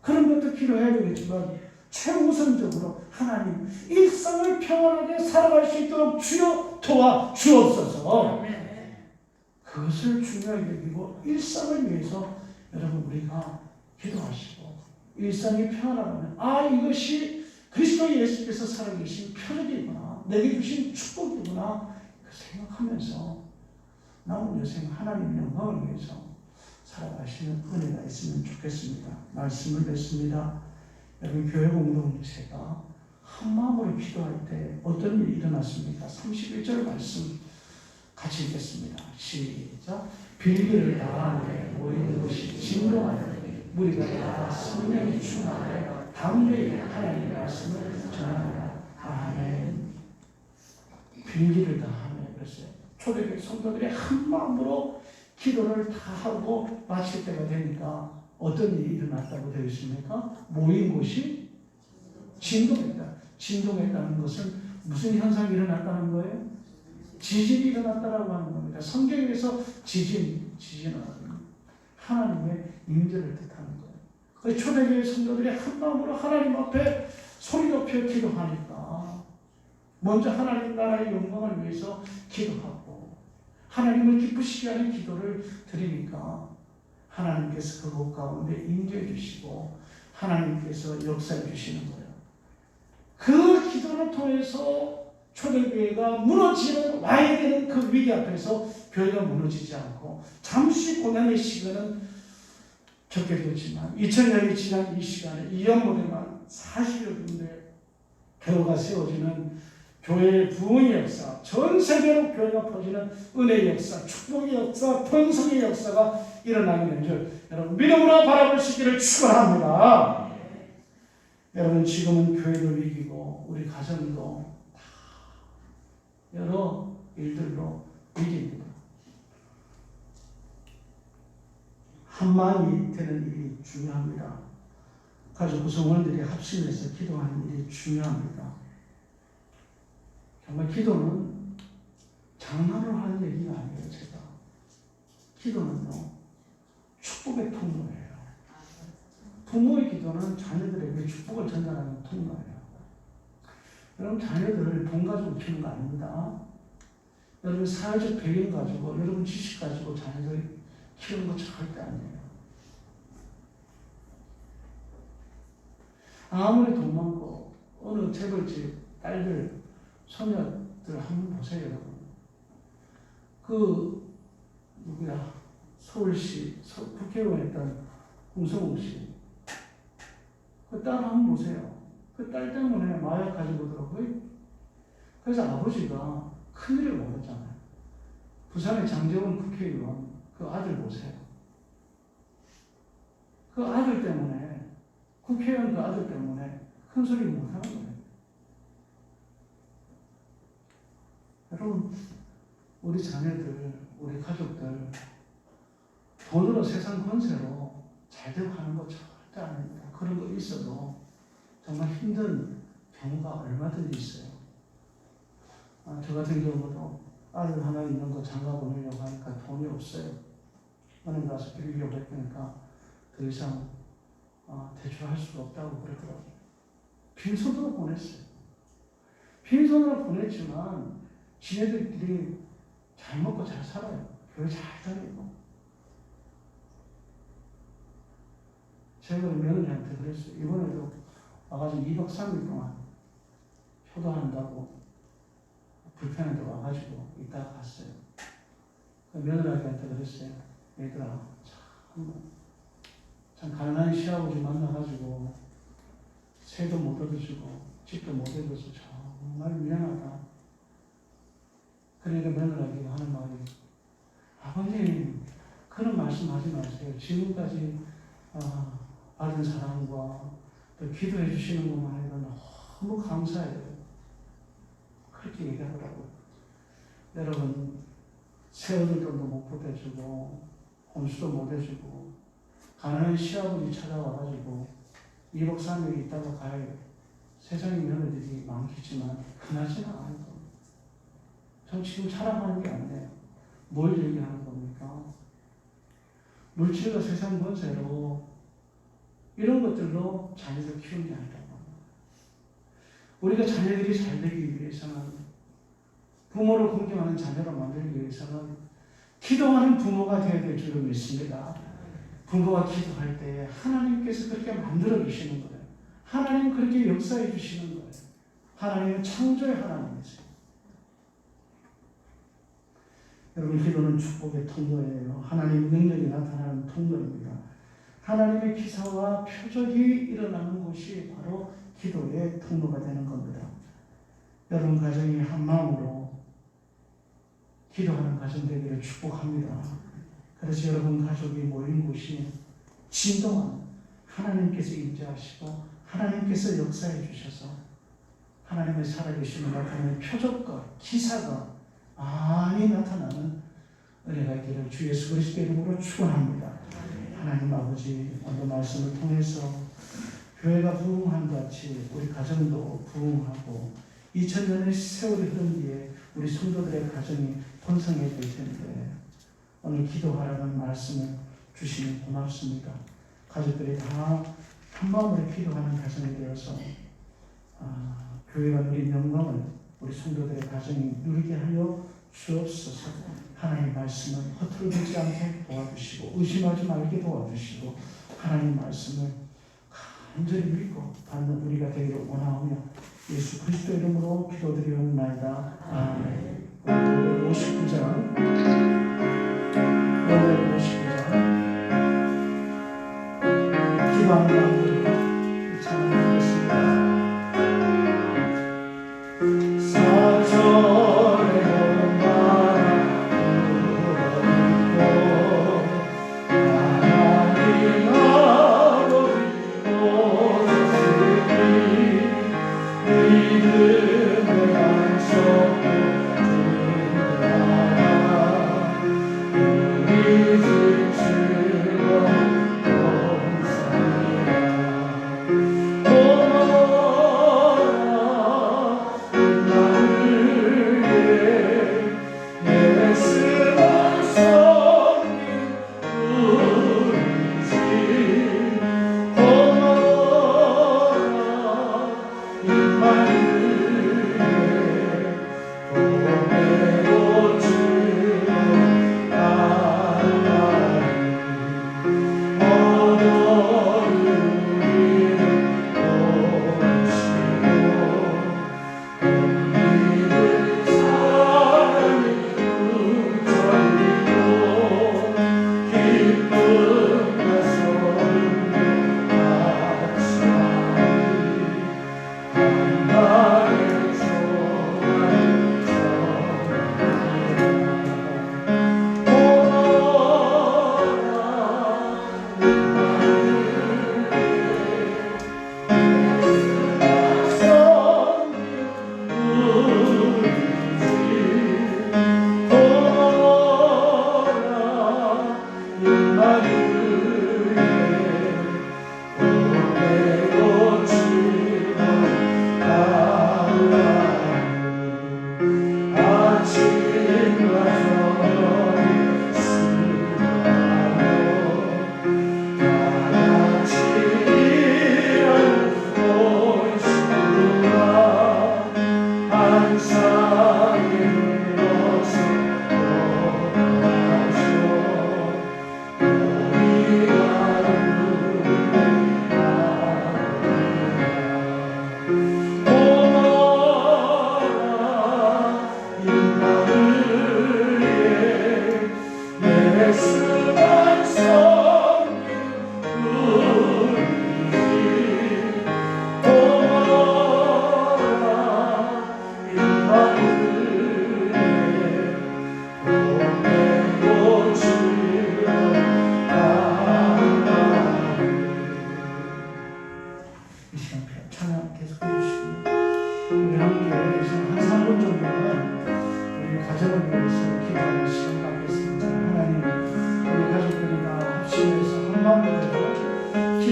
그런 것도 기도해야 되겠지만 최우선적으로 하나님, 일상을 평안하게 살아갈 수 있도록 주여 도와주옵소서. 그것을 중요하게 여기고 일상을 위해서 여러분 우리가 기도하시고 일상이 평안하면 이것이 그리스도 예수께서 살아계신 표적이구나, 내게 주신 축복이구나, 그 생각하면서 남은 여생 하나님의 영광을 위해서 살아가시는 은혜가 있으면 좋겠습니다. 말씀을 냈습니다. 여러분, 교회 공동체가 한 마음으로 기도할 때 어떤 일이 일어났습니까? 31절 말씀 같이 읽겠습니다. 시작. 빌기를 다하되 모이는 것이 진동하되 무리가 다 성령이 충만하여 담대히 하나님의 말씀을 전합니다. 아멘. 빌기를 다 하네. 그랬어요. 초대교회 성도들이 한 마음으로 기도를 다 하고 마칠 때가 되니까 어떤 일이 일어났다고 되어 있습니까? 모인 곳이 진동했다. 진동했다는 것은 무슨 현상이 일어났다는 거예요? 지진이 일어났다라고 하는 겁니다. 성경에서 지진은 하나님의 임재를 뜻하는 거예요. 그 초대교회 성도들이 한 마음으로 하나님 앞에 소리 높여 기도하니까 먼저 하나님 나라의 영광을 위해서 기도하고 하나님을 기쁘시게 하는 기도를 드리니까 하나님께서 그곳 가운데 임재해 주시고 하나님께서 역사해 주시는 거예요. 그 기도를 통해서 초대교회가 무너지는 와야 되는 그 위기 앞에서 교회가 무너지지 않고 잠시 고난의 시간은 적게 되었지만 2000년이 지난 이 시간에 2년 만에만 40여 군데 교회가 세워지는 교회의 부흥의 역사, 전 세계로 교회가 퍼지는 은혜의 역사, 축복의 역사, 번성의 역사가 일어나게 된 줄 여러분 믿음으로 바라볼 수 있기를 축원합니다. 여러분 지금은 교회도 위기고 우리 가정도 다 여러 일들로 위기입니다. 한마음이 되는 일이 중요합니다. 가족 구성원들이 합심해서 기도하는 일이 중요합니다. 정말 기도는 장난으로 하는 얘기가 아니에요. 제가 기도는요 축복의 통로예요. 부모의 기도는 자녀들에게 축복을 전달하는 통로예요. 여러분 자녀들을 돈 가지고 키우는 거 아닙니다. 여러분 사회적 배경 가지고 여러분 지식 가지고 자녀들 키우는 거 절대 아니에요. 아무리 돈 많고 어느 재벌집 딸들 소녀들 한번 보세요. 여러분 그 누구야 서울시 국회의원 했던 홍성욱 씨 그 딸 한번 보세요. 그 딸 때문에 마약 가지고 들어오고요. 그래서 아버지가 큰일을 먹었잖아요. 부산의 장재원 국회의원 그 아들 보세요. 그 아들 때문에 국회의원 그 아들 때문에 큰 소리 못하는 거예요. 여러분 우리 자녀들 우리 가족들 돈으로 세상 권세로 잘 되고 하는 거 절대 아닙니다. 그런 거 있어도 정말 힘든 경우가 얼마든지 있어요. 저 같은 경우도 아들 하나 있는 거 장가 보내려고 하니까 돈이 없어요. 은행 가서 빌리려고 했으니까 더 이상 대출할 수가 없다고 그러더라고요. 빈손으로 보냈어요. 빈손으로 보냈지만 지네들끼리 잘 먹고 잘 살아요. 교회 잘 다니고. 제가 며느리한테 그랬어요. 이번에도 와가지고 2박 3일 동안 효도한다고 불편한데 와가지고 이따가 갔어요. 며느리한테 그랬어요. 얘들아, 참 가난한 시아버지 만나가지고 세도 못 얻어주고 집도 못 얻어서 정말 미안하다. 그러니까 며느리가 하는 말이 아버님 그런 말씀하지 마세요. 지금까지 받은 사랑과 또 기도해 주시는 것만 해도 너무 감사해요. 그렇게 얘기하더라고요. 여러분 새우들도 못 보태주고 혼수도 못 해주고 가난한 시아버지 찾아와가지고 2박 3일 있다가 가요. 세상에 며느리들이 많겠지만 흔하지는 않을 겁니다. 전 지금 자랑하는 게 아니에요. 뭘 얘기하는 겁니까? 물질과 세상 권세로 이런 것들로 자녀들 키우는 게 아니라고 합니다. 우리가 자녀들이 잘 되기 위해서는 부모를 공경하는 자녀로 만들기 위해서는 기도하는 부모가 되어야 될 줄로 믿습니다. 부모가 기도할 때 하나님께서 그렇게 만들어 주시는 거예요. 하나님 그렇게 역사해 주시는 거예요. 하나님은 창조의 하나님이세요. 여러분 기도는 축복의 통로예요. 하나님의 능력이 나타나는 통로입니다. 하나님의 기사와 표적이 일어나는 곳이 바로 기도의 통로가 되는 겁니다. 여러분 가정이 한 마음으로 기도하는 가정 되기를 축복합니다. 그래서 여러분 가족이 모인 곳이 진동하는 하나님께서 임재하시고 하나님께서 역사해 주셔서 하나님의 살아계심을 나타내는 표적과 기사가 많이 나타나는 은혜가 있기를 주 예수 그리스도의 이름으로 축원합니다. 하나님 아버지, 오늘 말씀을 통해서 교회가 부흥한 같이 우리 가정도 부흥하고 2000년의 세월이 흐른 뒤에 우리 성도들의 가정이 번성해 될 텐데 오늘 기도하라는 말씀을 주시니 고맙습니다. 가족들이 다 한마음으로 기도하는 가정이 되어서 교회가 누린 영광을 우리 성도들의 가정이 누리게 하여 주옵소서. 하나님 말씀을 허투루 듣지 않게 도와주시고 의심하지 말게 도와주시고 하나님 말씀을 간절히 믿고 받는 우리가 되기를 원하오며 예수 그리스도 이름으로 기도드리옵나이다. 아멘. 오늘 59장 기도하는 마음으로 찬양하겠습니다.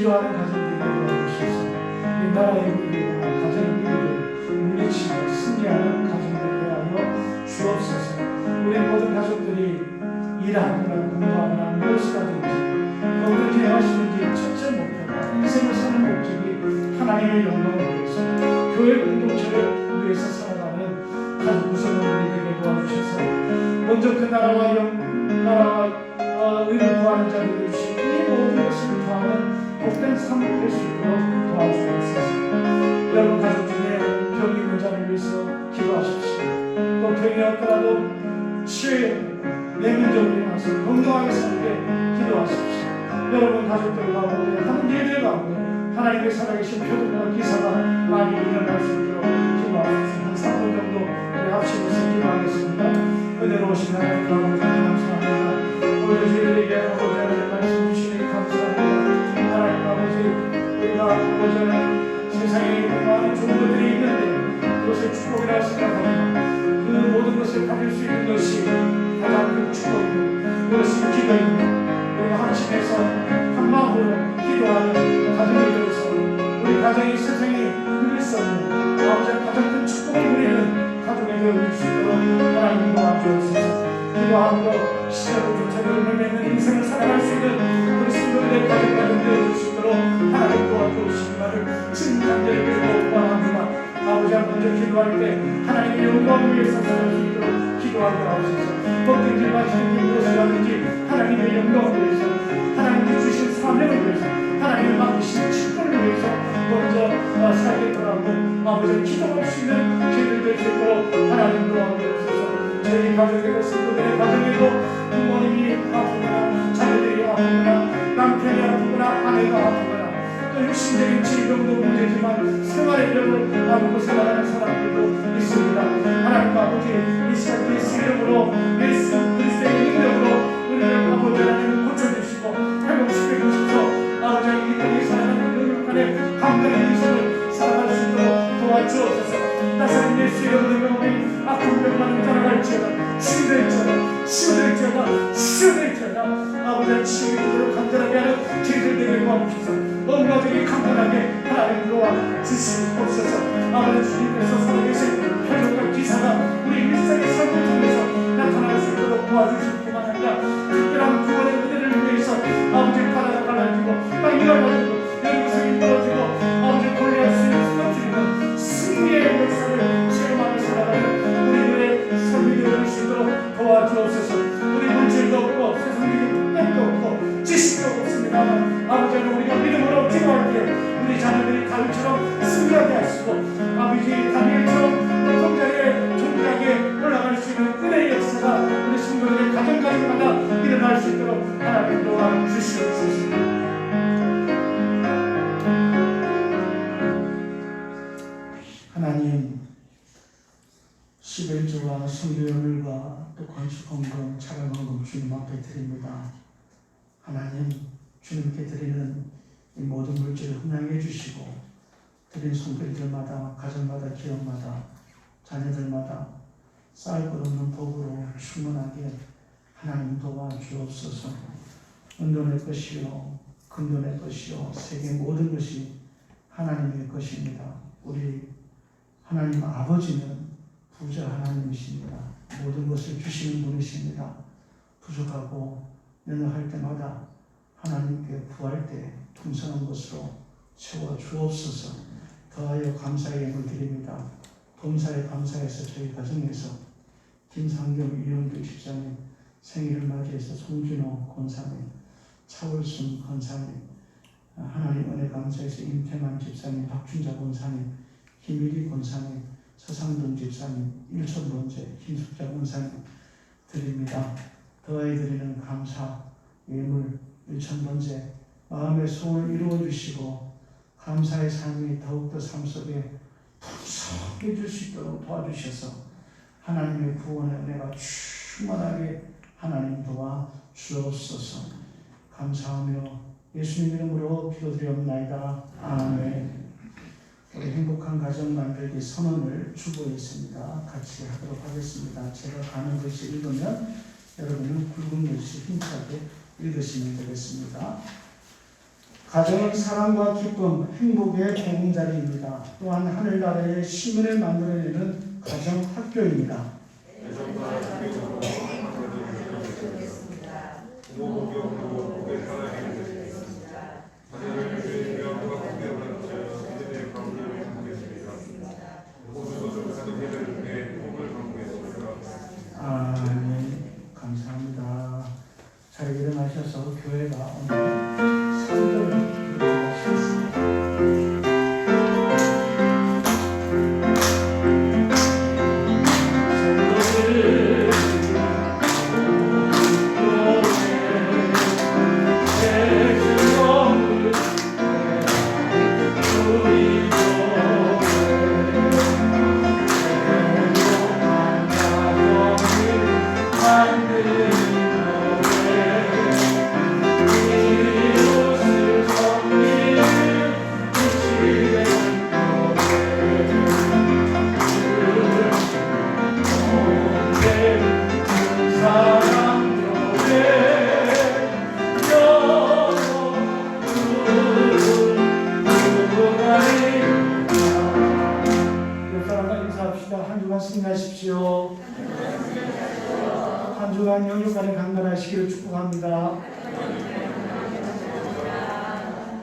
기도하는 가정들이 되어주셔서 이 나라의 위기와 가정의 위기를 물리치고 승리하는 가정들이 하여 주옵소서. 우리 모든 가족들이 일하거나 공부하거나 무엇을 하든지 뭐든지 해하시든지 첫째 목표가 인생을 사는 목적이 하나님의 영광을 위해서 교회 공동체를 위해서 살아가는 가족 구성원들이 되게 도와주셔서 먼저 그 나라와 의를 구하는 자들을 주시고 이 모든 것을 구하는 복된 삶을 될 수 있도록 도와주옵소서. 여러분 가족 중에 병이 있는 자를 위해서 기도하십시오. 또 병이 없더라도 치유에 내면적으로 일어나서 건강하게 살게 기도하십시오. 여러분 가족들 가운데 하는 예배 가운데 하나님의 살아계신 표적과 기사가 많이 일어날 수 있도록 기도하십시오. 한 3분 정도 우리 합심해서 기도하겠습니다. 은혜로우신 하나님 아버지 감사합니다. 오늘 저희들에게 아버지 하나님 말씀 주시니 감사합니다. 하나님 아버지 우리가 아버지 하나님 세상에 있는 많은 종들이 있는데 축복이라고 생각합니다. 그 모든 것을 가질 수 있는 것이 가장 큰 축복입니다. 그것이 기도입니다. 우리가 합심해서 한 마음으로 기도하는 가정이 되어서 우리 가정이 세상에 누릴 수 없는 아버지의 가장 큰 축복을 누리는 가족이 되어줄 수 있도록 하나님 도와주옵소서. 기도함으로 시간을 조차를 맺는 인생을 살아갈 수 있는 우리 성도들의 가정까지 되어줄 수 있도록 하나님 도와주옵시기 바를 주님 간절히 빌고 원합니다. 아버지와 먼저 기도할 때 하나님의 영광을 위해서 살아갈 수 있도록 기도하게 하옵소서. 먹든지 마시든지 무엇을 하든지 하나님의 영광을 위해서 하나님이 주신 사명을 위해서 하나님이 맡기신 축복을 위해서 먼저 살겠더라고 아버지를 기도할 수 있는 기회를 될 수 있도록 하나님 도와주옵소서. 저희 가족에도 성도들의 가정에도 부모님이 아프거나 자녀들이 아프거나 남편이 아프거나 아내가 아프거나 또 육신적인 질병도 문제지만 생활의 병을 안고 살아가는 사람들도 있습니다. 하나님 아버지 이 시간 예수 이름으로 예수 그리스도의 능력으로 우리를 아버지 하나님 고쳐주시고 회복시켜 주셔서 아버지 이 땅에 살아가는 능력간의 감당의 인생을 살아갈 수 있도록 도와주옵소서. 나사렛 예수 이름으로 우리 아픈 병만은 따라갈지어다 치유될지어다 치유될지어다 치유될지어다 아버지 치유되도록 간절하게 하는 기회를 되게 도와주셔서 온 가족이 강건하게 하나님 도와주시옵소서. 아버지 주님께서 살아계신 표적과 기사가 우리 일상의 삶을 통해서 나타날 수 있도록 도와주실 뿐만 아니라 특별한 구원의 은혜를 위해서 아버지 바다가 갈라지고 땅이 갈라지고 열구성이 떨어지고 아버지 골리앗을 쓰러뜨리는 승리의 역사를 체험하며 살아가는 우리들의 삶이 되어줄 수 있도록 도와주옵소서. 우리 물질도 없고 세상적인 뚝배기도 없고 지식도 없습니다만 아버지는 우리가 믿음으로 기도할 때 우리 자녀들이 다윗처럼 승리하게 하시고 아버지 다니엘처럼 통장에 존귀하게 올라갈 수 있는 은혜의 역사가 우리 성도들의 가정가정마다 일어날 수 있도록 하나님 도와주시옵소서. 하나님 11조와 성교연을과 또 건축헌금 차량헌금 주님 앞에 드립니다. 하나님 주님께 드리는 이 모든 물질을 흠양해 주시고 드린 손길들마다 가정마다 기업마다 자녀들마다 쌓을 것 없는 복으로 충만하게 하나님 도와주옵소서. 은돈의 것이요 금돈의 것이요 세계 모든 것이 하나님의 것입니다. 우리 하나님 아버지는 부자 하나님이십니다. 모든 것을 주시는 분이십니다. 부족하고 연약할 때마다 하나님께 구할 때 풍성한 것으로 채워 주옵소서. 더하여 감사의 예물 드립니다. 범사에 감사해서 저희 가정에서 김상경 이용규 집사님 생일을 맞이해서 송준호 권사님, 차월순 권사님, 하나님 은혜 감사해서 임태만 집사님, 박준자 권사님, 김일희 권사님, 서상돈 집사님, 일천번째 김숙자 권사님 드립니다. 더하여 드리는 감사 예물 일천번째 마음의 소원을 이루어 주시고 감사의 삶이 더욱더 삶 속에 풍성해질 수 있도록 도와주셔서 하나님의 구원의 은혜가 충만하게 하나님 도와 주옵소서. 감사하며 예수님 이름으로 기도드리옵나이다. 아멘. 우리 행복한 가정 만들기 선언을 주보했습니다. 같이 하도록 하겠습니다. 제가 가는 글씨 읽으면 여러분은 굵은 글씨 힘차게 읽으시면 되겠습니다. 가정은 사랑과 기쁨, 행복의 보금자리입니다. 또한 하늘나라의 시민을 만들어내는 가정 학교입니다. 아멘. 감사합니다. 잘 일어나셔서 교회가 오늘 성전을 부르셨습니다. 만드는 노래 이웃을 한 주간 영육간에 강건하시기를 축복합니다.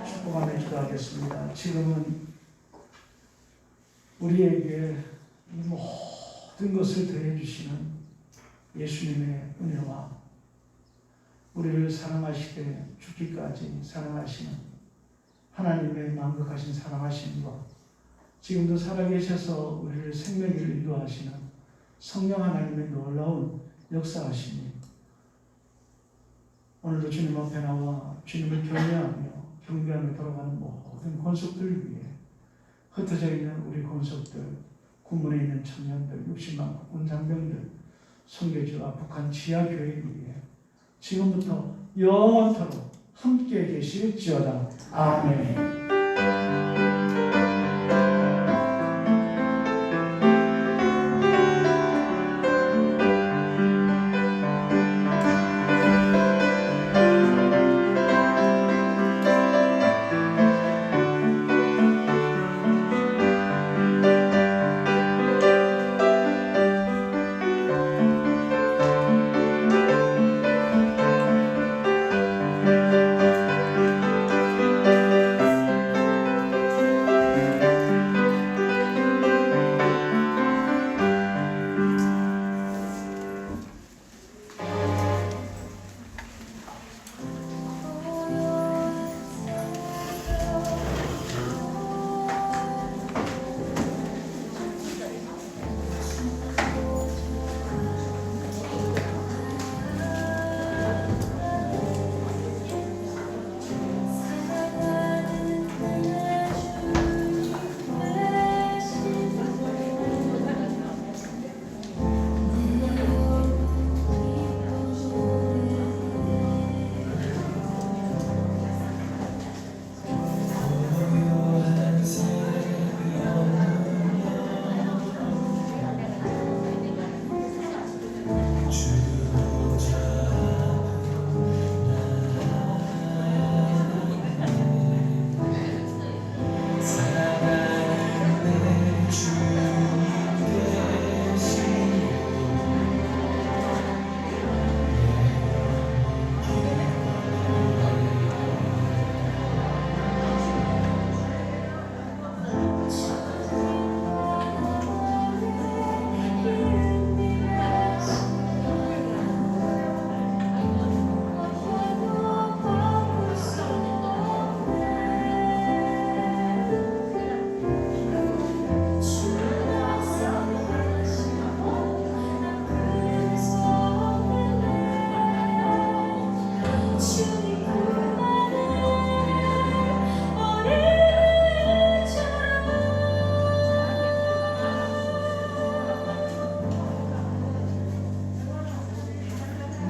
축복하며 기도하겠습니다. 지금은 우리에게 이 모든 것을 더해 주시는 예수님의 은혜와 우리를 사랑하시되 죽기까지 사랑하시는 하나님의 만극하신 사랑하심과 지금도 살아계셔서 우리를 생명을 인도하시는 성령 하나님의 놀라운 역사하심이 오늘도 주님 앞에 나와 주님을 경외하며 경배하며 돌아가는 모든 권속들 위해 흩어져 있는 우리 권속들, 군문에 있는 청년들, 60만 국군 장병들, 선교지와 북한 지하교회 위해 지금부터 영원토록 함께 계실지어다. 아멘.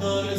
너를